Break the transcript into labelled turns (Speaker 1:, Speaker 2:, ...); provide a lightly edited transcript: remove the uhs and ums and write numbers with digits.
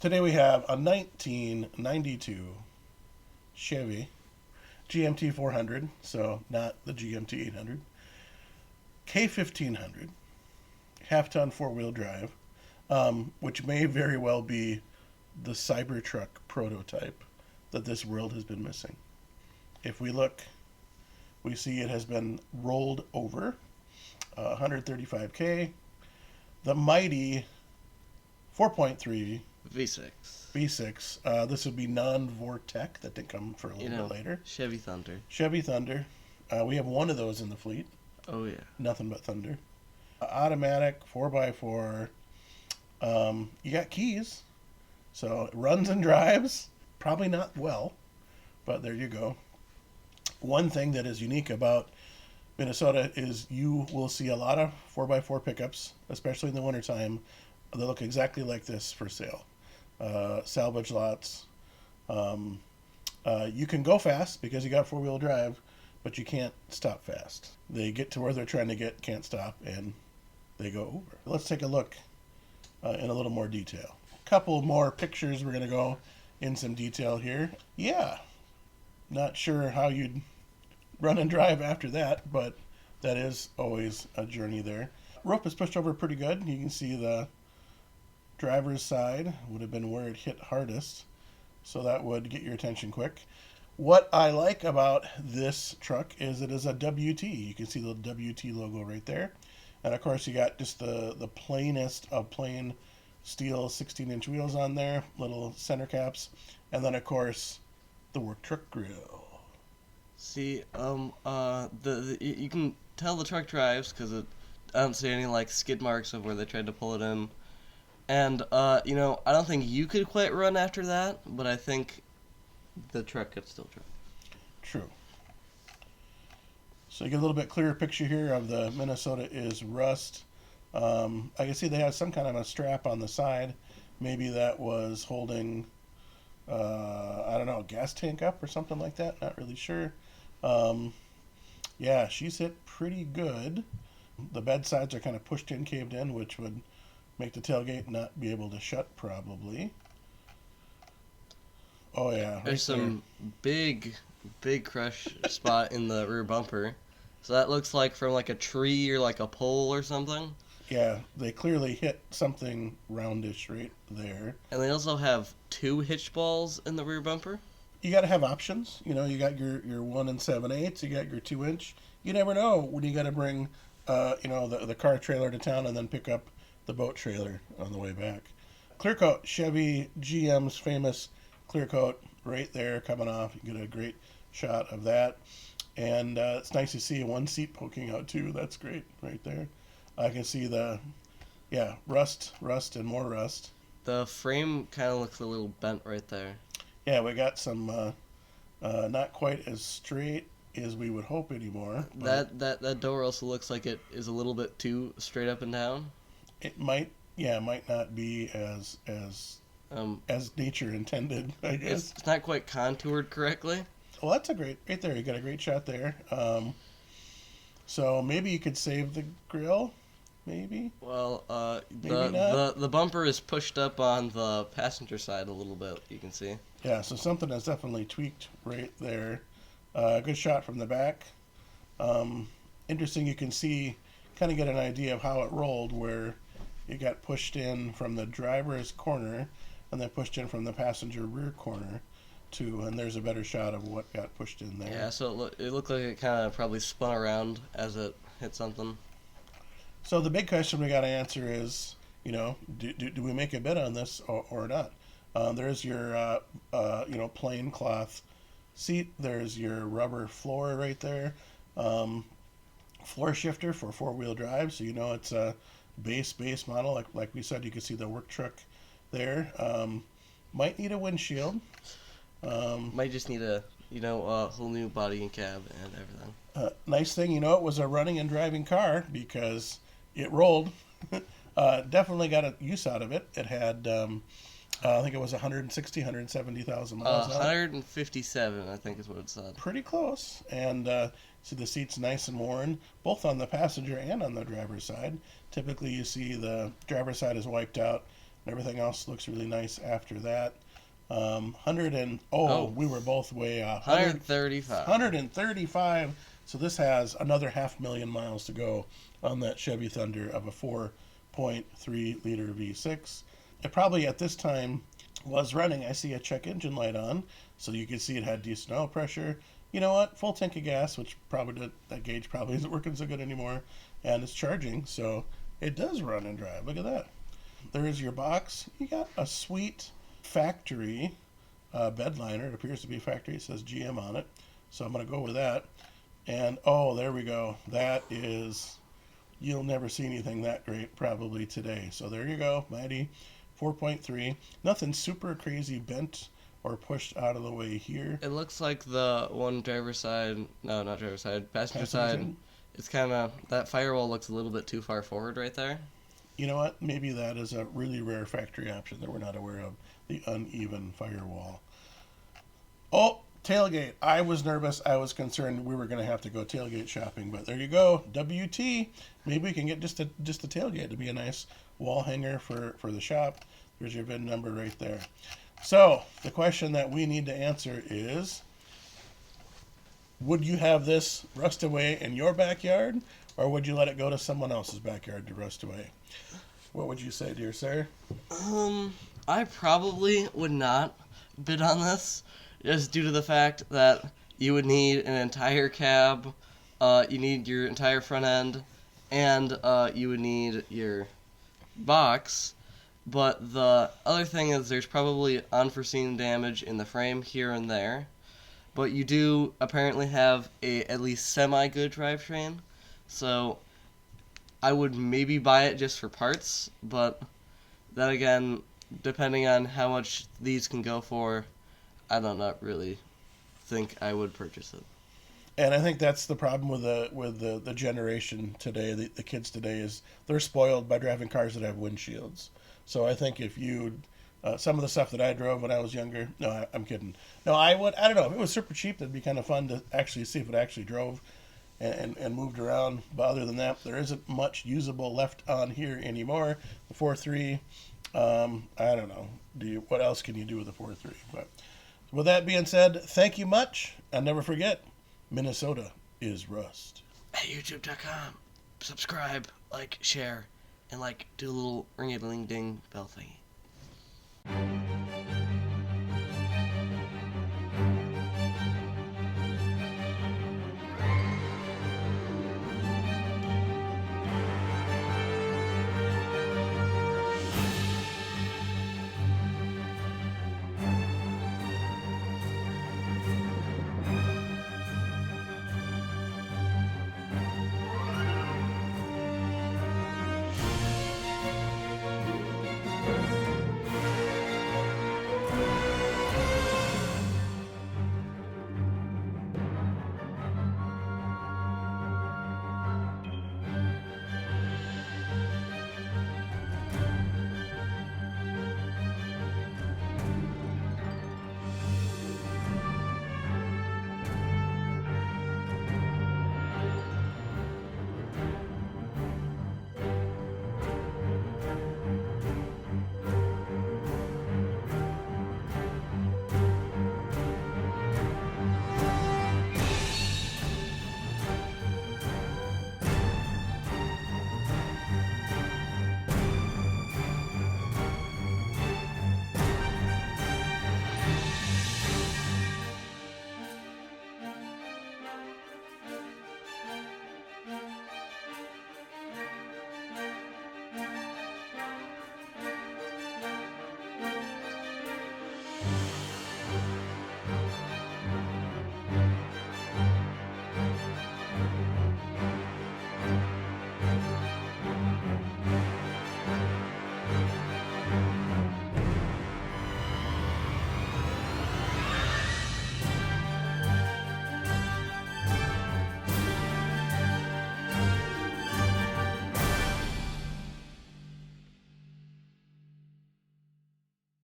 Speaker 1: Today we have a 1992 Chevy GMT 400, so not the GMT 800, K1500, half-ton four-wheel drive, which may very well be the Cybertruck prototype that this world has been missing. If we look, we see it has been rolled over 135K. The mighty 4.3
Speaker 2: V6.
Speaker 1: V6. This would be non-Vortec. That did come for a little bit later.
Speaker 2: Chevy Thunder.
Speaker 1: Chevy Thunder. We have one of those in the fleet.
Speaker 2: Oh, yeah.
Speaker 1: Nothing but Thunder. Automatic 4x4. You got keys. So it runs and drives. Probably not well, but there you go. One thing that is unique about Minnesota is you will see a lot of 4x4 pickups, especially in the wintertime. They look exactly like this for sale. Salvage lots. You can go fast because you got four-wheel drive, but you can't stop fast. They get to where they're trying to get, can't stop, and they go over. Let's take a look in a little more detail. A couple more pictures. We're going to go in some detail here. Yeah, not sure how you'd run and drive after that, but that is always a journey there. Roof is pushed over pretty good. You can see the driver's side would have been where it hit hardest, so that would get your attention quick. What I like about this truck is it is a WT. You can see the WT logo right there, and of course you got just the plainest of plain steel 16-inch wheels on there, little center caps, and then of course the work truck grill.
Speaker 2: See, you can tell the truck drives because I don't see any like skid marks of where they tried to pull it in. And, I don't think you could quite run after that, but I think the truck could still drive.
Speaker 1: True. So you get a little bit clearer picture here of the Minnesota is rust. I can see they have some kind of a strap on the side. Maybe that was holding, I don't know, a gas tank up or something like that. Not really sure. Yeah, she's hit pretty good. The bed sides are kind of pushed in, caved in, which would make the tailgate not be able to shut, probably. Oh, yeah. Right.
Speaker 2: There's some big crush spot in the rear bumper. So that looks like from like a tree or like a pole or something.
Speaker 1: Yeah, they clearly hit something roundish right there.
Speaker 2: And they also have two hitch balls in the rear bumper.
Speaker 1: You got to have options. You know, you got your 1 7/8, you got your 2-inch. You never know when you got to bring, the car trailer to town and then pick up the boat trailer on the way back. Clear coat, Chevy GM's famous clear coat right there coming off. You get a great shot of that. And it's nice to see one seat poking out too. That's great right there. I can see rust, and more rust.
Speaker 2: The frame kind of looks a little bent right there.
Speaker 1: Yeah, we got some not quite as straight as we would hope anymore.
Speaker 2: That door also looks like it is a little bit too straight up and down.
Speaker 1: It might not be as nature intended, I guess.
Speaker 2: It's not quite contoured correctly.
Speaker 1: Well, that's right there. You got a great shot there. So maybe you could save the grill, maybe.
Speaker 2: Well,
Speaker 1: maybe not.
Speaker 2: The bumper is pushed up on the passenger side a little bit. You can see.
Speaker 1: Yeah, so something is definitely tweaked right there. Good shot from the back. Interesting. You can see, kind of get an idea of how it rolled, where it got pushed in from the driver's corner and then pushed in from the passenger rear corner too, and there's a better shot of what got pushed in there.
Speaker 2: Yeah, so it looked like it kind of probably spun around as it hit something.
Speaker 1: So the big question we got to answer is, do we make a bid on this or not? There's your plain cloth seat. There's your rubber floor right there. Floor shifter for four-wheel drive, so it's a base model. Like we said, you can see the work truck there. Might need a windshield.
Speaker 2: Might just need a whole new body and cab and everything.
Speaker 1: Nice thing, it was a running and driving car because it rolled. Definitely got a use out of it. It had, I think it was 170,000 miles.
Speaker 2: 157, I think is what it said.
Speaker 1: Pretty close. And see the seats nice and worn, both on the passenger and on the driver's side. Typically you see the driver's side is wiped out Everything else looks really nice after that.
Speaker 2: Oh,
Speaker 1: We were both way off.
Speaker 2: 135.
Speaker 1: 135. So this has another 500,000 miles to go on that Chevy Thunder of a 4.3 liter V6. It probably at this time was running. I see a check engine light on, so you can see it had decent oil pressure. You know what? Full tank of gas, which probably that gauge probably isn't working so good anymore, and it's charging, so it does run and drive. Look at that. There is your box. You got a sweet factory bed liner. It appears to be factory. It says GM on it, so I'm going to go with that. And oh, there we go. That is, you'll never see anything that great probably today. So there you go, mighty 4.3. Nothing super crazy bent or pushed out of the way here.
Speaker 2: It looks like the one driver's side, no, not driver's side, passenger side.
Speaker 1: side.
Speaker 2: It's kind of, that firewall looks a little bit too far forward right there.
Speaker 1: You know what? Maybe that is a really rare factory option that we're not aware of. The uneven firewall. Oh, tailgate. I was nervous. I was concerned we were going to have to go tailgate shopping, but there you go. WT. Maybe we can get just a tailgate to be a nice wall hanger for the shop. There's your VIN number right there. So the question that we need to answer is, would you have this rust away in your backyard, or would you let it go to someone else's backyard to rust away? What would you say, dear sir?
Speaker 2: I probably would not bid on this, just due to the fact that you would need an entire cab, you need your entire front end, and you would need your box. But the other thing is there's probably unforeseen damage in the frame here and there. But you do apparently have a at least semi-good drivetrain, so I would maybe buy it just for parts, but then again, depending on how much these can go for, I don't not really think I would purchase it.
Speaker 1: And I think that's the problem with the generation today. The kids today is they're spoiled by driving cars that have windshields. So I think if you some of the stuff that I drove when I was younger, no, I'm kidding. No, I don't know. If it was super cheap, that'd be kind of fun to actually see if it actually drove and moved around. But other than that, there isn't much usable left on here anymore. The 4.3, I don't know. What else can you do with the 4.3? But with that being said, thank you much, and never forget, Minnesota is rust.
Speaker 2: At YouTube.com, subscribe, like, share, and do a little ring-a-ding-ding bell thingy.